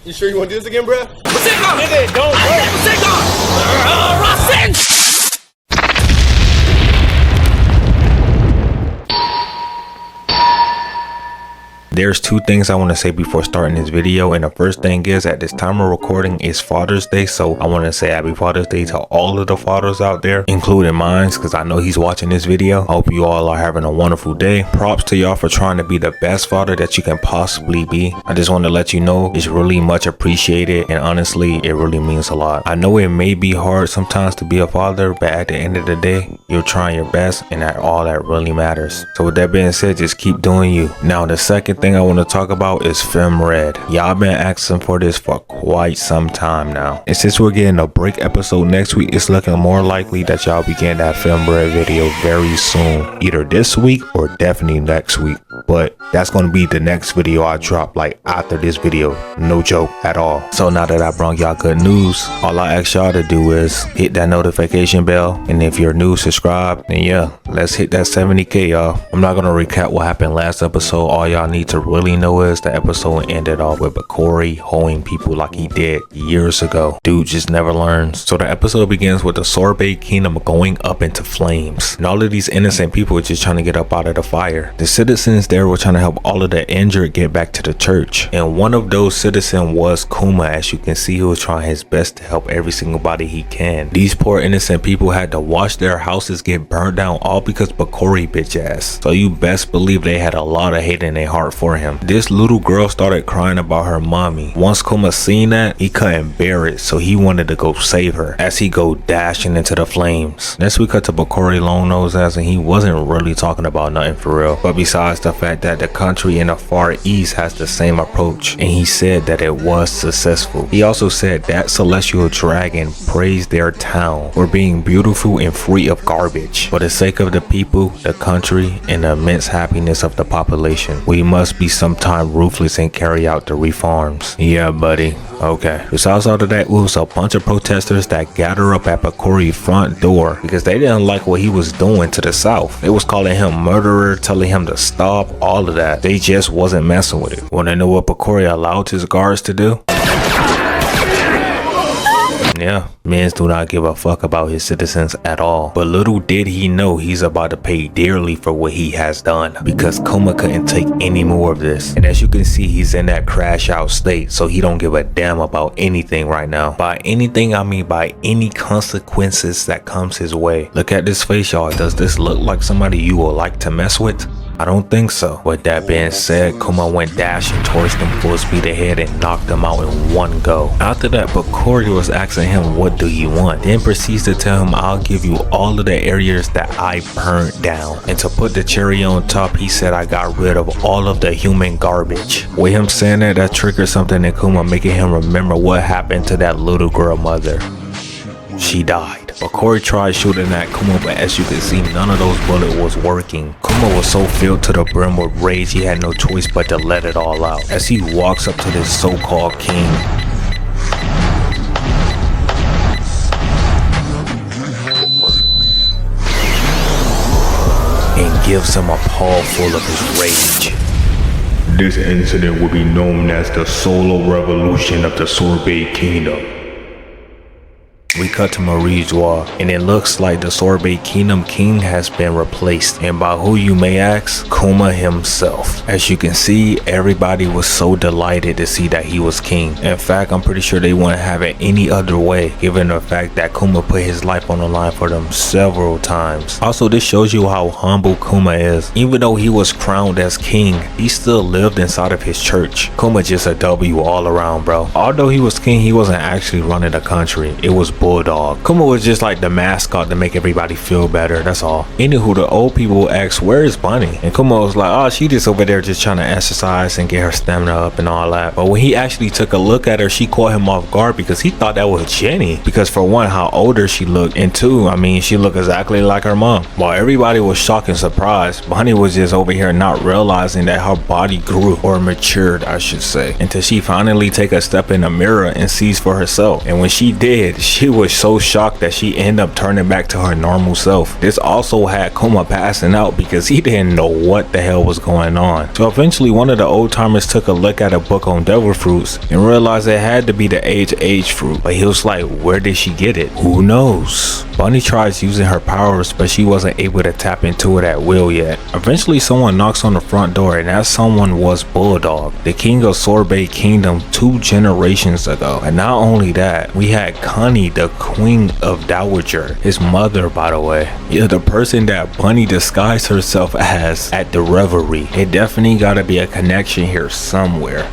You sure you want to do this again, bruh? Nigga, don't There's two things I want to say before starting this video, and the first thing is at this time of recording is Father's Day, so I want to say happy Father's Day to all of the fathers out there, including mine, because I know he's watching this video. I hope you all are having a wonderful day. Props to y'all for trying to be the best father that you can possibly be. I just want to let you know it's really much appreciated, and honestly it really means a lot. I know it may be hard sometimes to be a father, but at the end of the day you're trying your best, and that's all that really matters. So with that being said, just keep doing you. Now the second thing I want to talk about is Film Red. Y'all been asking for this for quite some time now, and since we're getting a break episode next week, it's looking more likely that y'all be getting that Film Red video very soon, either this week or definitely next week. But that's going to be the next video I drop, like after this video, no joke at all. So now that I brought y'all good news, all I ask y'all to do is hit that notification bell, and if you're new, subscribe, and yeah, let's hit that 70k, y'all. I'm not going to recap what happened last episode. All y'all need to really know is the episode ended off with Bakori hoeing people like he did years ago. Dude just never learns. So the episode begins with the Sorbet Kingdom going up into flames, and all of these innocent people are just trying to get up out of the fire. The citizens there were trying to help all of the injured get back to the church, and one of those citizens was Kuma. As you can see, he was trying his best to help every single body he can. These poor innocent people had to watch their houses get burned down, all because Bakori bitch ass. So you best believe they had a lot of hate in their heart for him. This little girl started crying about her mommy. Once Kuma seen that, he couldn't bear it, so he wanted to go save her as he go dashing into the flames. Next we cut to Bakori long nose ass, and he wasn't really talking about nothing for real, but besides the fact that the country in the Far East has the same approach, and he said that it was successful. He also said that celestial dragon praised their town for being beautiful and free of garbage. For the sake of the people, the country, and the immense happiness of the population, we must be sometime ruthless and carry out the reforms. Yeah, buddy. Okay. Besides all of that, it was a bunch of protesters that gathered up at Bakori's front door because they didn't like what he was doing to the south. They was calling him murderer, telling him to stop, all of that. They just wasn't messing with it. Wanna know what Bakori allowed his guards to do? Yeah, mans do not give a fuck about his citizens at all. But little did he know he's about to pay dearly for what he has done, because Kuma couldn't take any more of this. And as you can see, he's in that crash out state, so he don't give a damn about anything right now. By anything, I mean by any consequences that comes his way. Look at this face, y'all. Does this look like somebody you would like to mess with? I don't think so. With that being said, Kuma went dashing towards them full speed ahead and knocked them out in one go. After that, Bakori was asking him, what do you want? Then proceeds to tell him, I'll give you all of the areas that I burned down. And to put the cherry on top, he said, I got rid of all of the human garbage. With him saying that, that triggered something in Kuma, making him remember what happened to that little girl mother. She died. Bakori tried shooting at Kuma, but as you can see, none of those bullets was working. Kuma was so filled to the brim with rage, he had no choice but to let it all out. As he walks up to this so-called king, and gives him a paw full of his rage. This incident will be known as the Solo Revolution of the Sorbet Kingdom. We cut to Marie's wall, and it looks like the Sorbet Kingdom king has been replaced, and by who you may ask, Kuma himself. As you can see, everybody was so delighted to see that he was king. In fact, I'm pretty sure they wouldn't have it any other way, given the fact that Kuma put his life on the line for them several times. Also, this shows you how humble Kuma is. Even though he was crowned as king, he still lived inside of his church. Kuma just a W all around, bro. Although he was king, he wasn't actually running the country. It was Bulldog. Kuma was just like the mascot to make everybody feel better, that's all. Anywho, the old people asked, where is Bunny? And Kuma was like, oh, she just over there just trying to exercise and get her stamina up and all that. But when he actually took a look at her, she caught him off guard because he thought that was Jenny. Because for one, how older she looked, and two, I mean, she looked exactly like her mom. While everybody was shocked and surprised, Bunny was just over here not realizing that her body grew, or matured, I should say, until she finally take a step in the mirror and sees for herself. And when she did, she was so shocked that she ended up turning back to her normal self. This also had Kuma passing out because he didn't know what the hell was going on. So eventually one of the old timers took a look at a book on devil fruits and realized it had to be the age fruit. But he was like, where did she get it? Who knows? Bunny tries using her powers, but she wasn't able to tap into it at will yet. Eventually someone knocks on the front door, and that someone was Bulldog, the king of Sorbet Kingdom 2 generations ago. And not only that, we had Connie, the queen of Dowager, his mother by the way. Yeah, the person that Bunny disguised herself as at the revelry. It definitely gotta be a connection here somewhere,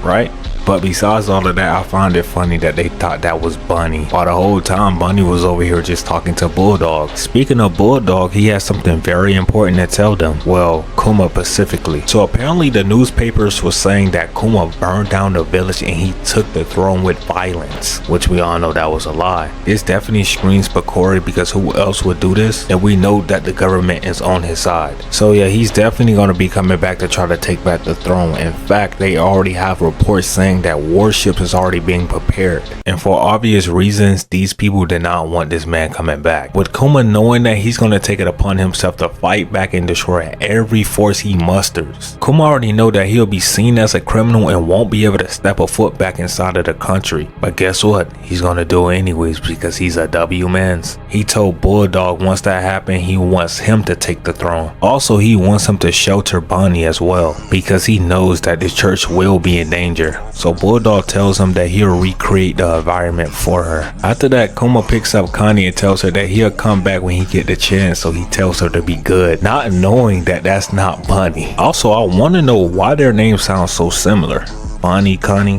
right? But besides all of that, I find it funny that they thought that was Bunny, while the whole time Bunny was over here just talking to Bulldog. Speaking of Bulldog, he has something very important to tell them. Well, Kuma specifically. So apparently the newspapers were saying that Kuma burned down the village and he took the throne with violence, which we all know that was a lie. This definitely screams Bakori, because who else would do this? And we know that the government is on his side. So yeah, he's definitely going to be coming back to try to take back the throne. In fact, they already have reports saying that warships is already being prepared, and for obvious reasons these people did not want this man coming back. With Kuma knowing that he's going to take it upon himself to fight back and destroy every force he musters, Kuma already know that he'll be seen as a criminal and won't be able to step a foot back inside of the country. But guess what? He's going to do it anyways because he's a W-mans. He told Bulldog once that happened, he wants him to take the throne. Also, he wants him to shelter Bonnie as well because he knows that the church will be in danger. So Bulldog tells him that he'll recreate the environment for her. After that, Kuma picks up Connie and tells her that he'll come back when he get the chance, so he tells her to be good, not knowing that that's not Bunny. Also, I want to know why their names sound so similar. Bonnie, Connie.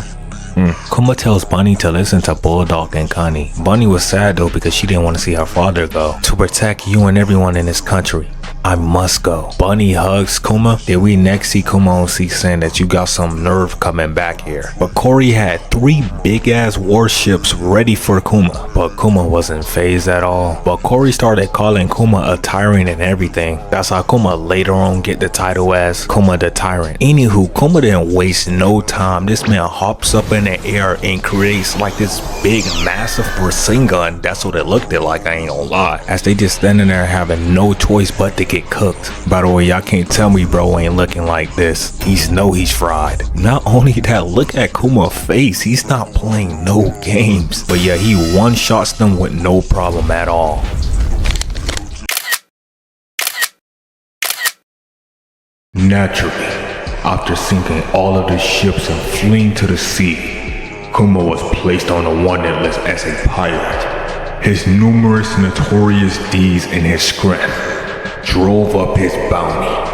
Kuma tells Bunny to listen to Bulldog and Connie. Bunny was sad though because she didn't want to see her father go. To protect you and everyone in this country, I must go. Bunny hugs Kuma. Then we next see Kuma on C saying that you got some nerve coming back here. But Corey had 3 big ass warships ready for Kuma, but Kuma wasn't phased at all. But Corey started calling Kuma a tyrant and everything. That's how Kuma later on get the title as Kuma the Tyrant. Anywho, Kuma didn't waste no time. This man hops up in the air and creates like this big massive machine gun. That's what it looked like, I ain't gonna lie. As they just standing there having no choice but to get cooked. By the way, y'all can't tell me bro ain't looking like this. He's fried. Not only that, look at Kuma's face. He's not playing no games. But yeah, he one-shots them with no problem at all. Naturally, after sinking all of the ships and fleeing to the sea, Kuma was placed on a wanted list as a pirate. His numerous notorious deeds and his strength drove up his bounty.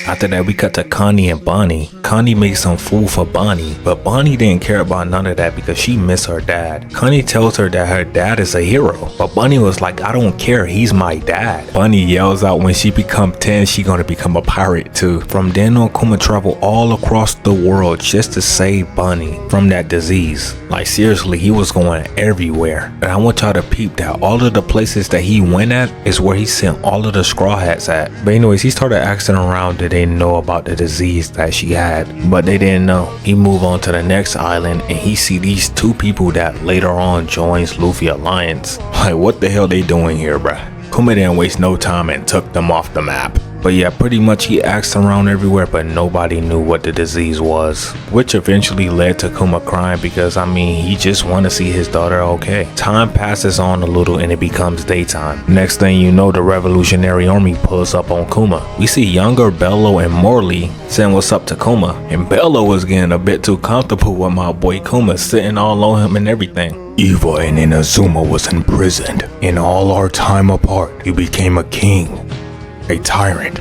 After that, we cut to Connie and Bonnie. Connie makes some food for Bonnie, but Bonnie didn't care about none of that because she missed her dad. Connie tells her that her dad is a hero, but Bonnie was like, I don't care, he's my dad. Bonnie yells out when she become 10, she gonna become a pirate too. From then on, Kuma traveled all across the world just to save Bonnie from that disease. Like seriously, he was going everywhere. And I want y'all to peep that all of the places that he went at is where he sent all of the straw hats at. But anyways, he started asking around, did they know about the disease that she had? But they didn't know. He moved on to the next island and he see these 2 people that later on joins Luffy Alliance. Like what the hell they doing here, bruh? Kuma didn't waste no time and took them off the map. But yeah, pretty much he asked around everywhere, but nobody knew what the disease was, which eventually led to Kuma crying because, I mean, he just wanted to see his daughter okay. Time passes on a little and it becomes daytime. Next thing you know, the Revolutionary Army pulls up on Kuma. We see younger Bello and Morley saying what's up to Kuma, and Bello was getting a bit too comfortable with my boy Kuma, sitting all on him and everything. Eva and Inazuma was imprisoned. In all our time apart, you became a king, a tyrant,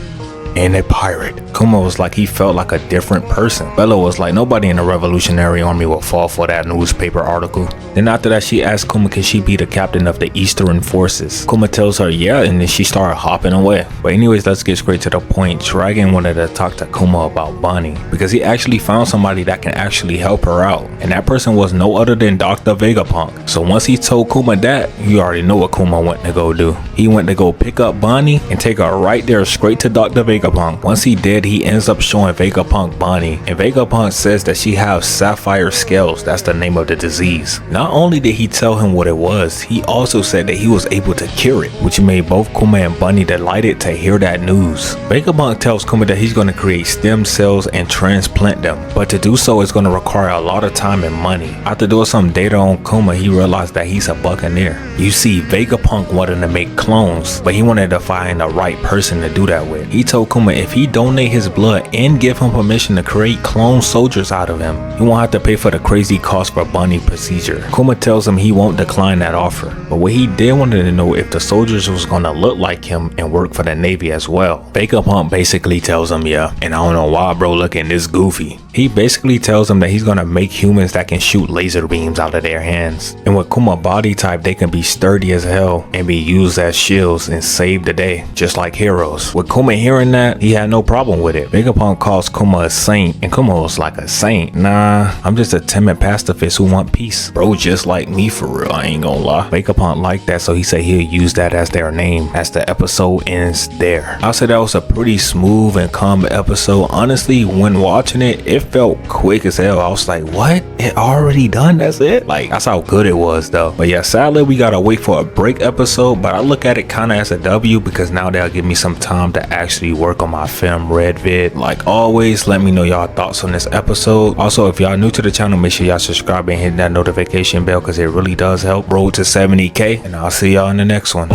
and a pirate. Kuma was like he felt like a different person. Bella was like nobody in the Revolutionary Army will fall for that newspaper article. Then after that she asked Kuma can she be the captain of the Eastern Forces. Kuma tells her yeah, and then she started hopping away. But anyways, let's get straight to the point. Dragon wanted to talk to Kuma about Bonnie because he actually found somebody that can actually help her out, and that person was no other than Dr. Vegapunk. So once he told Kuma that, you already know what Kuma went to go do. He went to go pick up Bonnie and take her right there straight to Dr. Vegapunk Vegapunk. Once he did, he ends up showing Vegapunk Bonnie, and Vegapunk says that she has sapphire scales. That's the name of the disease. Not only did he tell him what it was, he also said that he was able to cure it, which made both Kuma and Bunny delighted to hear that news. Vegapunk tells Kuma that he's going to create stem cells and transplant them, but to do so is going to require a lot of time and money. After doing some data on Kuma, he realized that he's a buccaneer. You see, Vegapunk wanted to make clones, but he wanted to find the right person to do that with. He told Kuma if he donate his blood and give him permission to create clone soldiers out of him, he won't have to pay for the crazy cost for Bunny procedure. Kuma tells him he won't decline that offer, but what he did wanted to know if the soldiers was gonna look like him and work for the Navy as well. Vegapunk basically tells him yeah, and I don't know why bro looking this goofy. He basically tells him that he's gonna make humans that can shoot laser beams out of their hands, and with Kuma body type they can be sturdy as hell and be used as shields and save the day just like heroes. With Kuma hearing that, he had no problem with it. Vegapunk calls Kuma a saint, and Kuma was like, a saint? Nah, I'm just a timid pacifist who want peace. Bro just like me for real, I ain't gonna lie. Vegapunk liked that, so he said he'll use that as their name as the episode ends there. I'll say that was a pretty smooth and calm episode. Honestly, when watching it, it felt quick as hell. I was like, what? It already done? That's it? Like, that's how good it was though. But yeah, sadly we gotta wait for a break episode, but I look at it kind of as a W because now they'll give me some time to actually work on my film red vid. Like always, let me know y'all thoughts on this episode. Also, if y'all new to the channel, make sure y'all subscribe and hit that notification bell because it really does help. Road to 70K, and I'll see y'all in the next one.